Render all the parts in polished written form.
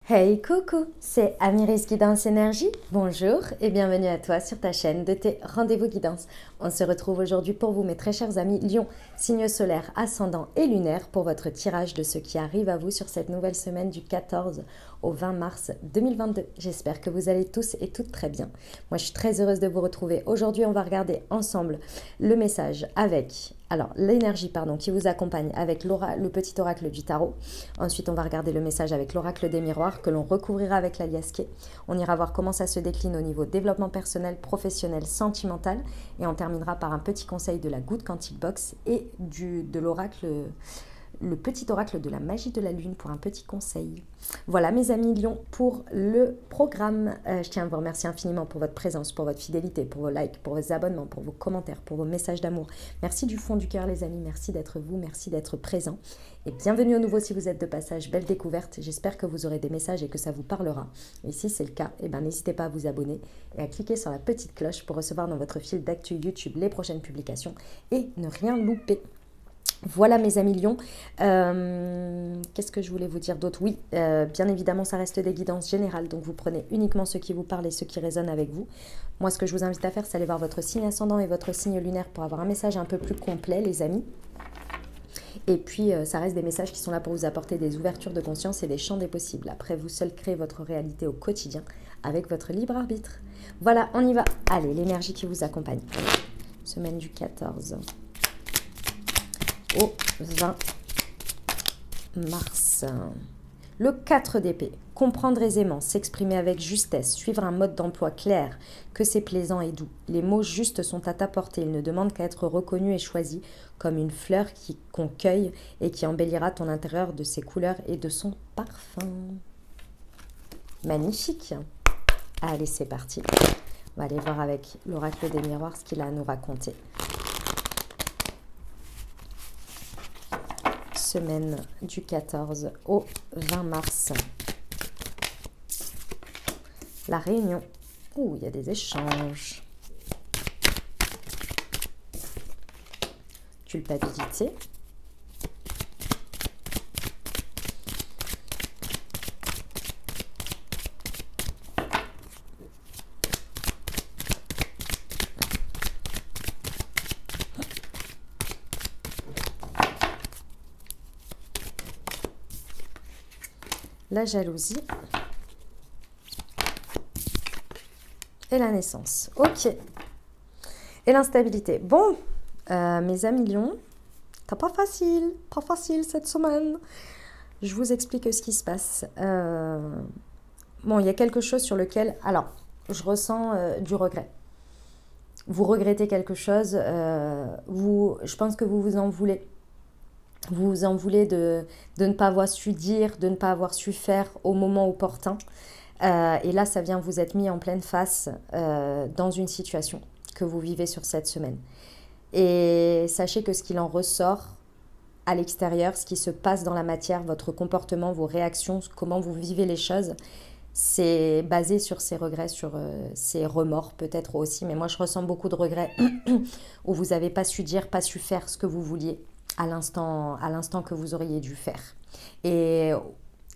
Hey coucou, c'est Amiris Guidance Énergie. Bonjour et bienvenue à toi sur ta chaîne de tes rendez-vous guidance. On se retrouve aujourd'hui pour vous mes très chers amis Lion, signe solaire, ascendant et lunaire pour votre tirage de ce qui arrive à vous sur cette nouvelle semaine du 14 au 20 mars 2022. J'espère que vous allez tous et toutes très bien. Moi je suis très heureuse de vous retrouver. Aujourd'hui on va regarder ensemble le message avec... Alors, l'énergie, pardon, qui vous accompagne avec le petit oracle du tarot. Ensuite, on va regarder le message avec l'oracle des miroirs que l'on recouvrira avec l'aliasqué. On ira voir comment ça se décline au niveau développement personnel, professionnel, sentimental. Et on terminera par un petit conseil de la Good Quantic Box et de l'oracle... Le petit oracle de la magie de la lune pour un petit conseil. Voilà mes amis Lion pour le programme. Je tiens à vous remercier infiniment pour votre présence, pour votre fidélité, pour vos likes, pour vos abonnements, pour vos commentaires, pour vos messages d'amour. Merci du fond du cœur les amis, merci d'être vous, merci d'être présent. Et bienvenue au nouveau si vous êtes de passage, belle découverte. J'espère que vous aurez des messages et que ça vous parlera. Et si c'est le cas, n'hésitez pas à vous abonner et à cliquer sur la petite cloche pour recevoir dans votre fil d'actu YouTube les prochaines publications et ne rien louper. Voilà mes amis Lions, qu'est-ce que je voulais vous dire d'autre? Oui, bien évidemment ça reste des guidances générales, donc vous prenez uniquement ce qui vous parle et ce qui résonne avec vous. Moi ce que je vous invite à faire c'est aller voir votre signe ascendant et votre signe lunaire pour avoir un message un peu plus complet les amis. Et puis ça reste des messages qui sont là pour vous apporter des ouvertures de conscience et des champs des possibles. Après vous seul créez votre réalité au quotidien avec votre libre arbitre. Voilà, on y va. Allez, l'énergie qui vous accompagne. Semaine du 14 au 20 mars. Le 4 d'épée. Comprendre aisément, s'exprimer avec justesse, suivre un mode d'emploi clair, que c'est plaisant et doux. Les mots justes sont à ta portée. Ils ne demandent qu'à être reconnus et choisis comme une fleur qu'on cueille et qui embellira ton intérieur de ses couleurs et de son parfum. Magnifique. Allez, c'est parti. On va aller voir avec l'oracle des miroirs ce qu'il a à nous raconter. Semaine du 14 au 20 mars. La réunion. Ouh, il y a des échanges. Culpabilité. La jalousie et la naissance. Ok. Et l'instabilité. Bon, mes amis Lions, t'as pas facile cette semaine. Je vous explique ce qui se passe. Bon, il y a quelque chose sur lequel, alors, je ressens du regret. Vous regrettez quelque chose, je pense que vous vous en voulez. Vous vous en voulez de ne pas avoir su dire, de ne pas avoir su faire au moment opportun. Et là, ça vient vous être mis en pleine face dans une situation que vous vivez sur cette semaine. Et sachez que ce qu'il en ressort à l'extérieur, ce qui se passe dans la matière, votre comportement, vos réactions, comment vous vivez les choses, c'est basé sur ces regrets, sur ces remords peut-être aussi. Mais moi, je ressens beaucoup de regrets où vous n'avez pas su dire, pas su faire ce que vous vouliez à l'instant que vous auriez dû faire. Et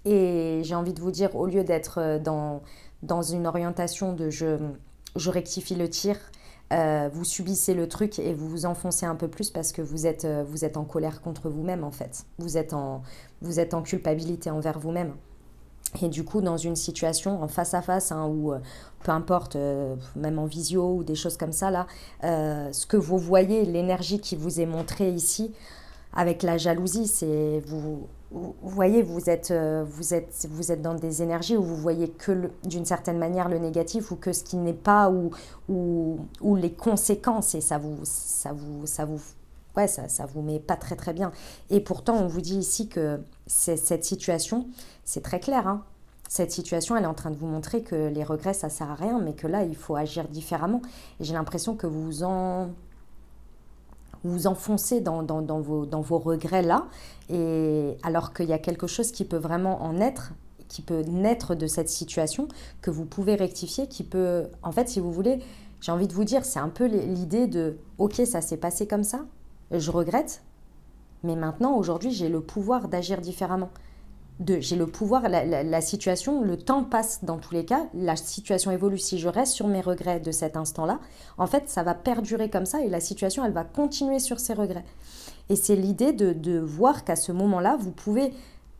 j'ai envie de vous dire, au lieu d'être dans une orientation de je rectifie le tir, vous subissez le truc et vous vous enfoncez un peu plus parce que vous êtes en colère contre vous-même en fait. Vous êtes en culpabilité envers vous-même. Et du coup, dans une situation en face à face, hein, ou peu importe, même en visio ou des choses comme ça, là, ce que vous voyez, l'énergie qui vous est montrée ici, avec la jalousie, c'est vous voyez, vous êtes dans des énergies où vous voyez que d'une certaine manière le négatif ou que ce qui n'est pas ou les conséquences et ça vous met pas très très bien. Et pourtant, on vous dit ici que cette situation, c'est très clair, hein. Cette situation, elle est en train de vous montrer que les regrets, ça sert à rien, mais que là, il faut agir différemment. Et j'ai l'impression que vous enfoncez dans vos regrets là, et alors qu'il y a quelque chose qui peut vraiment qui peut naître de cette situation, que vous pouvez rectifier, qui peut, en fait, si vous voulez, j'ai envie de vous dire, c'est un peu l'idée de, ok, ça s'est passé comme ça, je regrette, mais maintenant, aujourd'hui, j'ai le pouvoir d'agir différemment. j'ai le pouvoir, la situation, le temps passe dans tous les cas, la situation évolue. Si je reste sur mes regrets de cet instant-là, en fait, ça va perdurer comme ça et la situation, elle va continuer sur ses regrets. Et c'est l'idée de voir qu'à ce moment-là, vous pouvez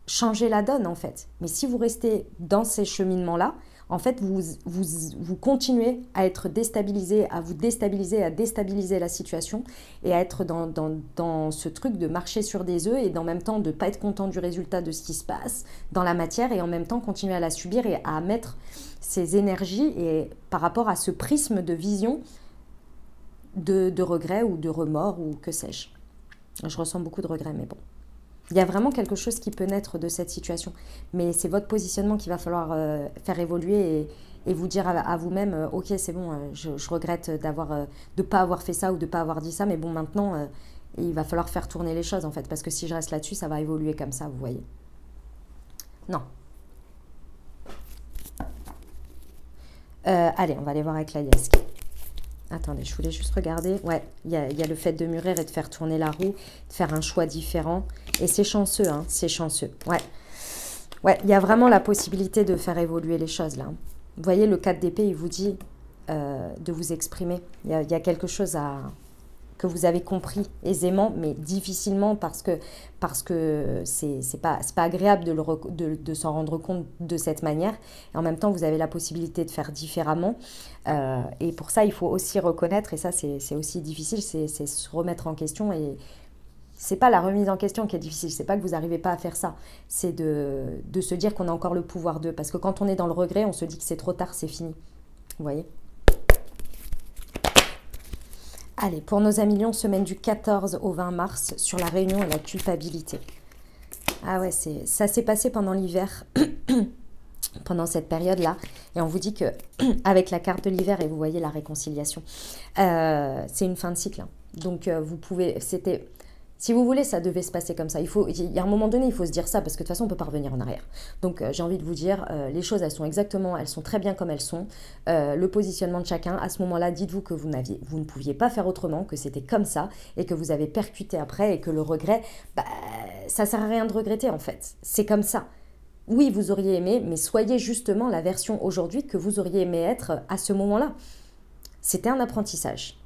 changer la donne, en fait. Mais si vous restez dans ces cheminements-là, en fait, vous continuez à être déstabilisé, à vous déstabiliser, à déstabiliser la situation et à être dans ce truc de marcher sur des œufs et en même temps de ne pas être content du résultat de ce qui se passe dans la matière et en même temps continuer à la subir et à mettre ces énergies et par rapport à ce prisme de vision de regret ou de remords ou que sais-je. Je ressens beaucoup de regrets, mais bon. Il y a vraiment quelque chose qui peut naître de cette situation. Mais c'est votre positionnement qu'il va falloir faire évoluer et vous dire à vous-même, ok, c'est bon, je regrette de ne pas avoir fait ça ou de ne pas avoir dit ça, mais bon, maintenant, il va falloir faire tourner les choses, en fait, parce que si je reste là-dessus, ça va évoluer comme ça, vous voyez. Non. Allez, on va aller voir avec la Yask. Attendez, je voulais juste regarder. Ouais, il y a le fait de mûrir et de faire tourner la roue, de faire un choix différent. Et c'est chanceux, hein, c'est chanceux. Ouais, ouais, il y a vraiment la possibilité de faire évoluer les choses, là. Vous voyez, le 4 d'épée, il vous dit de vous exprimer. Il y a quelque chose que vous avez compris aisément, mais difficilement parce que c'est pas agréable de s'en rendre compte de cette manière. Et en même temps, vous avez la possibilité de faire différemment. Et pour ça, il faut aussi reconnaître, et ça c'est aussi difficile, c'est se remettre en question. Et c'est pas la remise en question qui est difficile, c'est pas que vous n'arrivez pas à faire ça, c'est de se dire qu'on a encore le pouvoir d'eux. Parce que quand on est dans le regret, on se dit que c'est trop tard, c'est fini. Vous voyez ? Allez, pour nos amis Lions, semaine du 14 au 20 mars, sur la réunion et la culpabilité. Ah ouais, ça s'est passé pendant l'hiver, pendant cette période-là. Et on vous dit que avec la carte de l'hiver, et vous voyez la réconciliation, c'est une fin de cycle. Hein. Donc, vous pouvez... Si vous voulez, ça devait se passer comme ça. Il y a un moment donné, il faut se dire ça, parce que de toute façon, on ne peut pas revenir en arrière. Donc, j'ai envie de vous dire, les choses, elles sont très bien comme elles sont. Le positionnement de chacun, à ce moment-là, dites-vous que vous ne pouviez pas faire autrement, que c'était comme ça, et que vous avez percuté après, et que le regret, ça ne sert à rien de regretter, en fait. C'est comme ça. Oui, vous auriez aimé, mais soyez justement la version aujourd'hui que vous auriez aimé être à ce moment-là. C'était un apprentissage.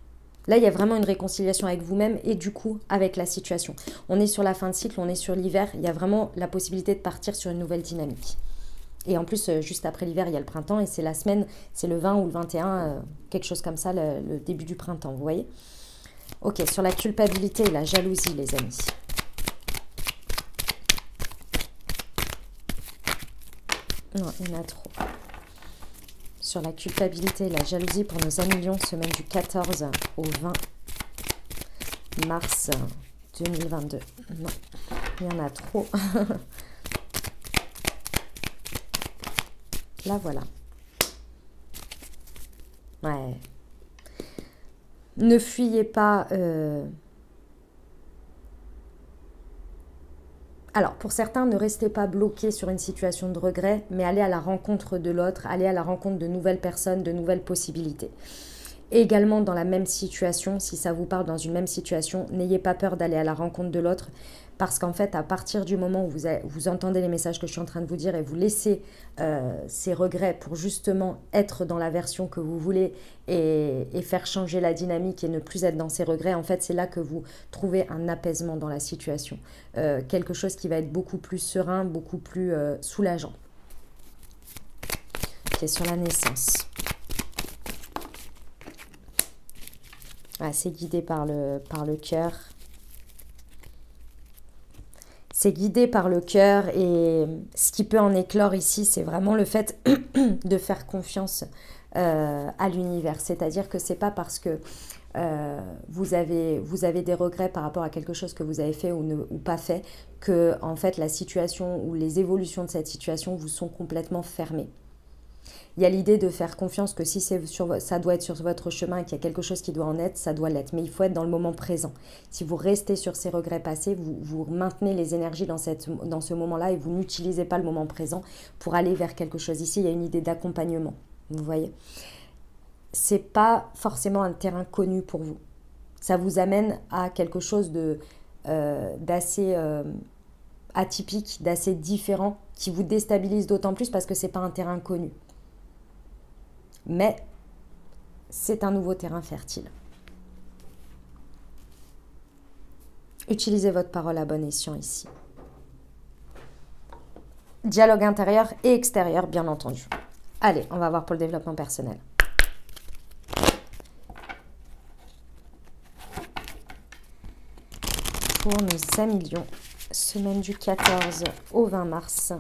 Là, il y a vraiment une réconciliation avec vous-même et du coup, avec la situation. On est sur la fin de cycle, on est sur l'hiver. Il y a vraiment la possibilité de partir sur une nouvelle dynamique. Et en plus, juste après l'hiver, il y a le printemps et c'est la semaine, c'est le 20 ou le 21, quelque chose comme ça, le début du printemps, vous voyez ? Ok, sur la culpabilité et la jalousie, les amis. Non, il y en a trop. Sur la culpabilité et la jalousie pour nos amis Lions, semaine du 14 au 20 mars 2022. Non, il y en a trop. Là, voilà. Ouais. Ne fuyez pas... Alors, pour certains, ne restez pas bloqués sur une situation de regret, mais allez à la rencontre de l'autre, allez à la rencontre de nouvelles personnes, de nouvelles possibilités. Et également, dans la même situation, si ça vous parle dans une même situation, n'ayez pas peur d'aller à la rencontre de l'autre, parce qu'en fait, à partir du moment où vous entendez les messages que je suis en train de vous dire et vous laissez ces regrets pour justement être dans la version que vous voulez et faire changer la dynamique et ne plus être dans ces regrets, en fait, c'est là que vous trouvez un apaisement dans la situation. Quelque chose qui va être beaucoup plus serein, beaucoup plus soulageant. Ok, sur la naissance. Ah, c'est guidé par le cœur. C'est guidé par le cœur et ce qui peut en éclore ici, c'est vraiment le fait de faire confiance à l'univers. C'est-à-dire que c'est pas parce que vous avez des regrets par rapport à quelque chose que vous avez fait ou pas fait que en fait la situation ou les évolutions de cette situation vous sont complètement fermées. Il y a l'idée de faire confiance que si ça doit être sur votre chemin et qu'il y a quelque chose qui doit en être, ça doit l'être. Mais il faut être dans le moment présent. Si vous restez sur ces regrets passés, vous maintenez les énergies dans ce moment-là et vous n'utilisez pas le moment présent pour aller vers quelque chose. Ici, il y a une idée d'accompagnement. Vous voyez ? C'est pas forcément un terrain connu pour vous. Ça vous amène à quelque chose d'assez atypique, d'assez différent, qui vous déstabilise d'autant plus parce que ce n'est pas un terrain connu. Mais c'est un nouveau terrain fertile. Utilisez votre parole à bon escient ici. Dialogue intérieur et extérieur, bien entendu. Allez, on va voir pour le développement personnel. Pour nos amis lions, semaine du 14 au 20 mars.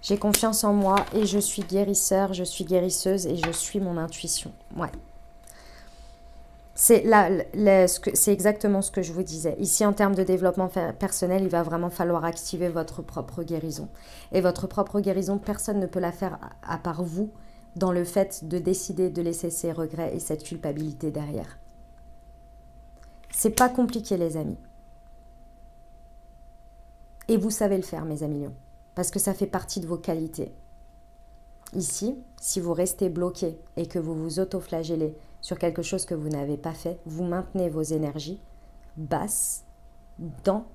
J'ai confiance en moi et je suis guérisseur, je suis guérisseuse et je suis mon intuition. Ouais. C'est exactement ce que je vous disais. Ici, en termes de développement personnel, il va vraiment falloir activer votre propre guérison. Et votre propre guérison, personne ne peut la faire à part vous, dans le fait de décider de laisser ces regrets et cette culpabilité derrière. C'est pas compliqué, les amis. Et vous savez le faire, mes amis lions. Parce que ça fait partie de vos qualités. Ici, si vous restez bloqué et que vous vous auto-flagellez sur quelque chose que vous n'avez pas fait, vous maintenez vos énergies basses dans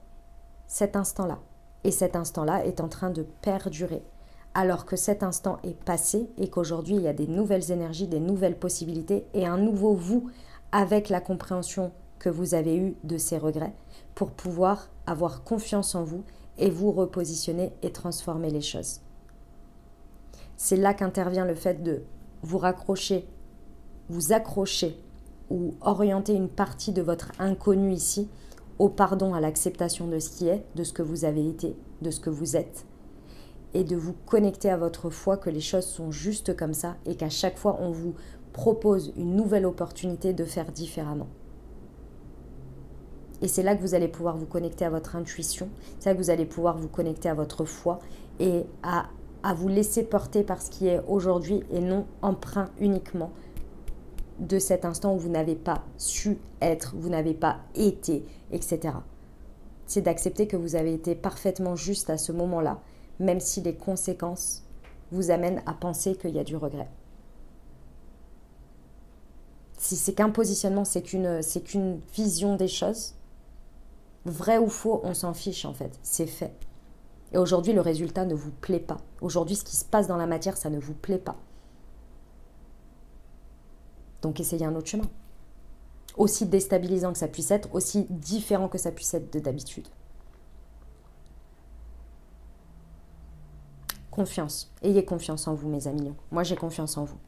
cet instant-là. Et cet instant-là est en train de perdurer. Alors que cet instant est passé et qu'aujourd'hui, il y a des nouvelles énergies, des nouvelles possibilités et un nouveau vous avec la compréhension que vous avez eue de ces regrets pour pouvoir avoir confiance en vous et vous repositionner et transformer les choses. C'est là qu'intervient le fait de vous raccrocher, vous accrocher ou orienter une partie de votre inconnu ici au pardon, à l'acceptation de ce qui est, de ce que vous avez été, de ce que vous êtes et de vous connecter à votre foi que les choses sont justes comme ça et qu'à chaque fois on vous propose une nouvelle opportunité de faire différemment. Et c'est là que vous allez pouvoir vous connecter à votre intuition, c'est là que vous allez pouvoir vous connecter à votre foi et à vous laisser porter par ce qui est aujourd'hui et non emprunt uniquement de cet instant où vous n'avez pas su être, vous n'avez pas été, etc. C'est d'accepter que vous avez été parfaitement juste à ce moment-là, même si les conséquences vous amènent à penser qu'il y a du regret. Si c'est qu'un positionnement, c'est qu'une vision des choses, vrai ou faux, on s'en fiche en fait, c'est fait. Et aujourd'hui, le résultat ne vous plaît pas. Aujourd'hui, ce qui se passe dans la matière, ça ne vous plaît pas. Donc, essayez un autre chemin. Aussi déstabilisant que ça puisse être, aussi différent que ça puisse être de d'habitude. Confiance. Ayez confiance en vous, mes amis lions. Moi, j'ai confiance en vous.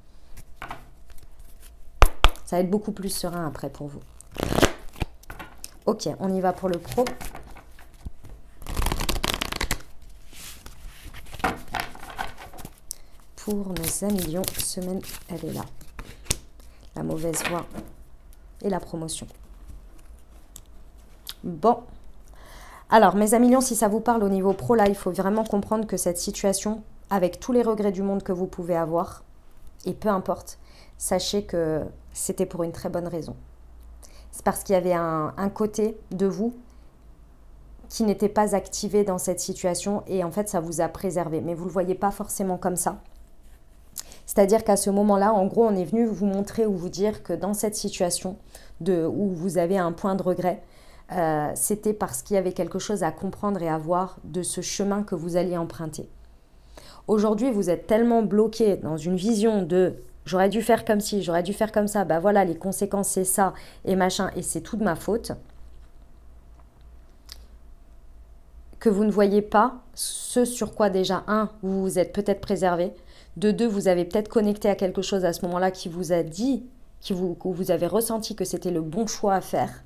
Ça va être beaucoup plus serein après pour vous. Ok, on y va pour le pro. Pour nos amis lions, semaine, elle est là. La mauvaise voie et la promotion. Bon. Alors, mes amis lions, si ça vous parle au niveau pro, là, il faut vraiment comprendre que cette situation, avec tous les regrets du monde que vous pouvez avoir, et peu importe, sachez que c'était pour une très bonne raison. C'est parce qu'il y avait un côté de vous qui n'était pas activé dans cette situation et en fait, ça vous a préservé. Mais vous ne le voyez pas forcément comme ça. C'est-à-dire qu'à ce moment-là, en gros, on est venu vous montrer ou vous dire que dans cette situation où vous avez un point de regret, c'était parce qu'il y avait quelque chose à comprendre et à voir de ce chemin que vous alliez emprunter. Aujourd'hui, vous êtes tellement bloqué dans une vision de « j'aurais dû faire comme ci, j'aurais dû faire comme ça, bah voilà, les conséquences c'est ça et machin, et c'est tout de ma faute », que vous ne voyez pas ce sur quoi déjà, un, vous vous êtes peut-être préservé, de deux, vous avez peut-être connecté à quelque chose à ce moment-là qui vous a dit, que vous avez ressenti que c'était le bon choix à faire,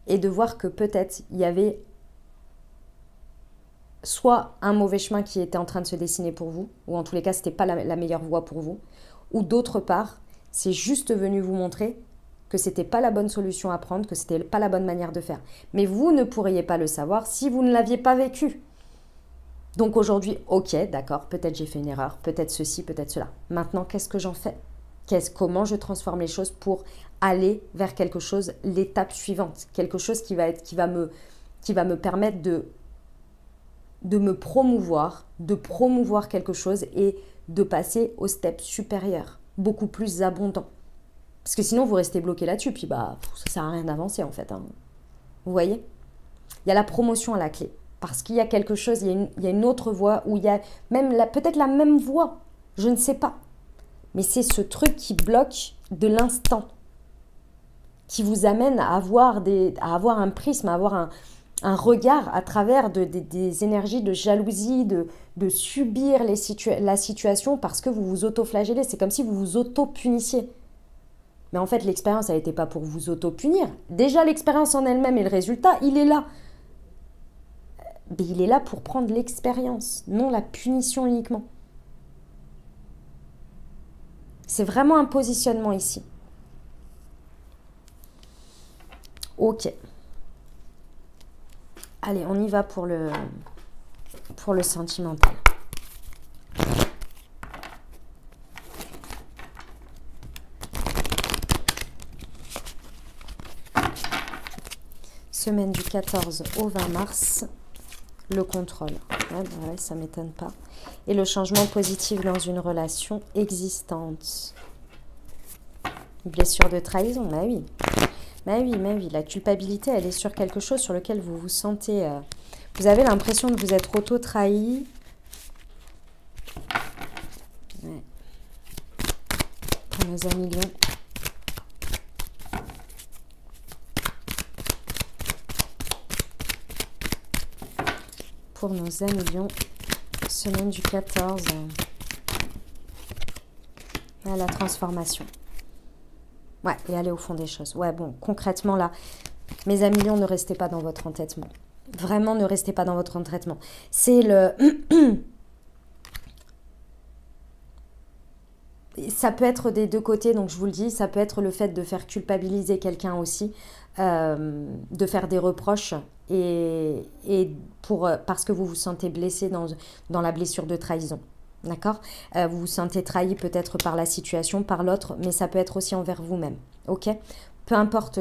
et de voir que peut-être il y avait soit un mauvais chemin qui était en train de se dessiner pour vous, ou en tous les cas, ce n'était pas la meilleure voie pour vous, ou d'autre part, c'est juste venu vous montrer que ce n'était pas la bonne solution à prendre, que ce n'était pas la bonne manière de faire. Mais vous ne pourriez pas le savoir si vous ne l'aviez pas vécu. Donc aujourd'hui, ok, d'accord, peut-être j'ai fait une erreur, peut-être ceci, peut-être cela. Maintenant, qu'est-ce que j'en fais? Comment je transforme les choses pour aller vers quelque chose, l'étape suivante, quelque chose qui va me permettre de me promouvoir, de promouvoir quelque chose et de passer au step supérieur, beaucoup plus abondant. Parce que sinon, vous restez bloqué là-dessus, puis ça sert à rien d'avancer en fait. Hein. Vous voyez? Il y a la promotion à la clé. Parce qu'il y a quelque chose, il y a une autre voie, où il y a même peut-être la même voie, je ne sais pas. Mais c'est ce truc qui bloque de l'instant, qui vous amène à avoir un prisme, à avoir un regard à travers des énergies de jalousie, de subir la situation parce que vous vous auto-flagellez. C'est comme si vous vous auto-punissiez. Mais en fait, l'expérience, elle n'était pas pour vous auto-punir. Déjà, l'expérience en elle-même et le résultat, il est là. Mais il est là pour prendre l'expérience, non la punition uniquement. C'est vraiment un positionnement ici. Ok. Allez, on y va pour le sentimental. Semaine du 14 au 20 mars, le contrôle. Ouais, ça ne m'étonne pas. Et le changement positif dans une relation existante. Blessure de trahison, bah oui. Mais oui, la culpabilité, elle est sur quelque chose sur lequel vous vous sentez... vous avez l'impression de vous être auto-trahi. Ouais. Pour nos amis lions. Pour nos amis lions, semaine du 14, à la transformation. Ouais, et aller au fond des choses. Ouais, bon, concrètement, là, mes amis lions, ne restez pas dans votre entêtement. Vraiment, ne restez pas dans votre entêtement. C'est le... Ça peut être des deux côtés, donc je vous le dis, ça peut être le fait de faire culpabiliser quelqu'un aussi, de faire des reproches, parce que vous vous sentez blessé dans la blessure de trahison. D'accord? Vous vous sentez trahi peut-être par la situation, par l'autre, mais ça peut être aussi envers vous-même. Ok? Peu importe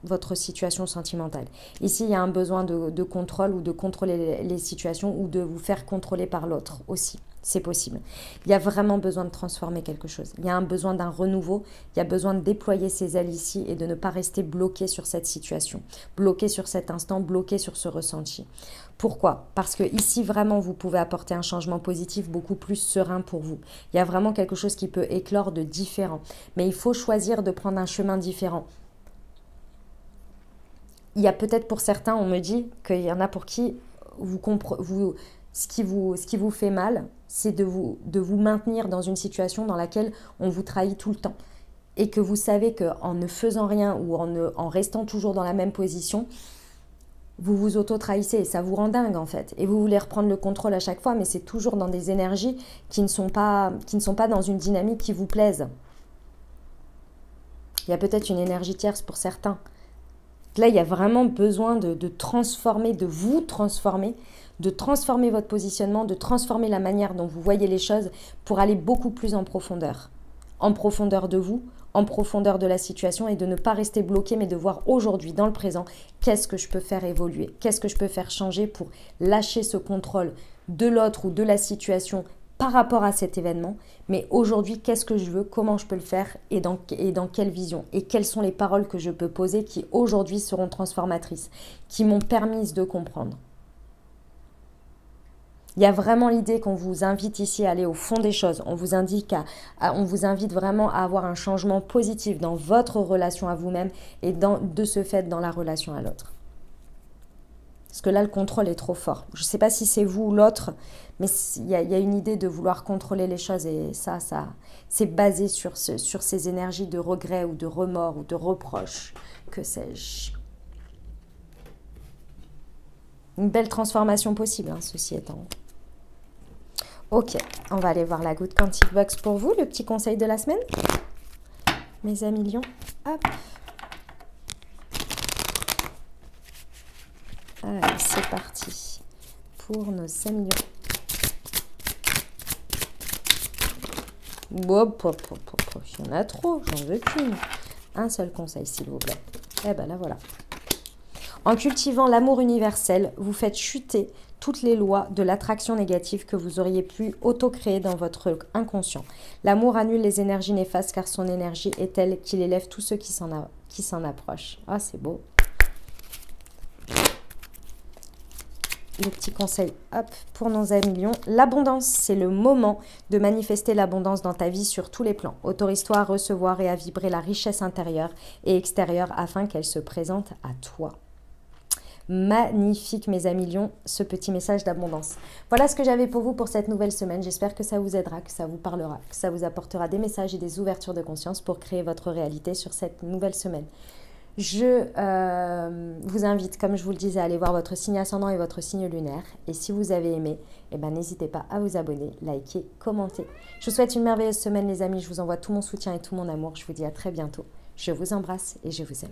votre situation sentimentale. Ici, il y a un besoin de contrôle ou de contrôler les situations ou de vous faire contrôler par l'autre aussi. C'est possible. Il y a vraiment besoin de transformer quelque chose. Il y a un besoin d'un renouveau. Il y a besoin de déployer ses ailes ici et de ne pas rester bloqué sur cette situation, bloqué sur cet instant, bloqué sur ce ressenti. Pourquoi? Parce que ici, vraiment, vous pouvez apporter un changement positif beaucoup plus serein pour vous. Il y a vraiment quelque chose qui peut éclore de différent. Mais il faut choisir de prendre un chemin différent. Il y a peut-être pour certains, on me dit qu'il y en a pour qui ce qui vous fait mal, c'est de vous maintenir dans une situation dans laquelle on vous trahit tout le temps. Et que vous savez qu'en ne faisant rien ou en restant toujours dans la même position, vous vous auto-trahissez et ça vous rend dingue en fait. Et vous voulez reprendre le contrôle à chaque fois, mais c'est toujours dans des énergies qui ne sont pas dans une dynamique qui vous plaise. Il y a peut-être une énergie tierce pour certains. Là, il y a vraiment besoin de transformer, de vous transformer, de transformer votre positionnement, de transformer la manière dont vous voyez les choses pour aller beaucoup plus en profondeur. En profondeur de vous, en profondeur de la situation et de ne pas rester bloqué, mais de voir aujourd'hui, dans le présent, qu'est-ce que je peux faire évoluer, qu'est-ce que je peux faire changer pour lâcher ce contrôle de l'autre ou de la situation par rapport à cet événement, mais aujourd'hui, qu'est-ce que je veux, comment je peux le faire et dans quelle vision et quelles sont les paroles que je peux poser qui aujourd'hui seront transformatrices, qui m'ont permis de comprendre. Il y a vraiment l'idée qu'on vous invite ici à aller au fond des choses. On vous invite vraiment à avoir un changement positif dans votre relation à vous-même et de ce fait dans la relation à l'autre. Parce que là, le contrôle est trop fort. Je ne sais pas si c'est vous ou l'autre, mais il y a une idée de vouloir contrôler les choses et ça c'est basé sur ces énergies de regret ou de remords ou de reproches, que sais-je. Une belle transformation possible, hein, ceci étant. Ok, on va aller voir la Good Quantic Box pour vous, le petit conseil de la semaine. Mes amis lions, hop. Allez, c'est parti pour nos amis lions. Hop, hop, hop, hop. Il y en a trop, j'en veux qu'une. Un seul conseil, s'il vous plaît. Eh ben là, voilà. En cultivant l'amour universel, vous faites chuter toutes les lois de l'attraction négative que vous auriez pu auto-créer dans votre inconscient. L'amour annule les énergies néfastes car son énergie est telle qu'il élève tous ceux qui s'en approchent. Ah, c'est beau. Le petit conseil, hop, pour nos amis lions. L'abondance, c'est le moment de manifester l'abondance dans ta vie sur tous les plans. Autorise-toi à recevoir et à vibrer la richesse intérieure et extérieure afin qu'elle se présente à toi. Magnifique, mes amis lions, ce petit message d'abondance. Voilà ce que j'avais pour vous pour cette nouvelle semaine. J'espère que ça vous aidera, que ça vous parlera, que ça vous apportera des messages et des ouvertures de conscience pour créer votre réalité sur cette nouvelle semaine. Je vous invite, comme je vous le disais, à aller voir votre signe ascendant et votre signe lunaire. Et si vous avez aimé, eh ben, n'hésitez pas à vous abonner, liker, commenter. Je vous souhaite une merveilleuse semaine, les amis. Je vous envoie tout mon soutien et tout mon amour. Je vous dis à très bientôt. Je vous embrasse et je vous aime.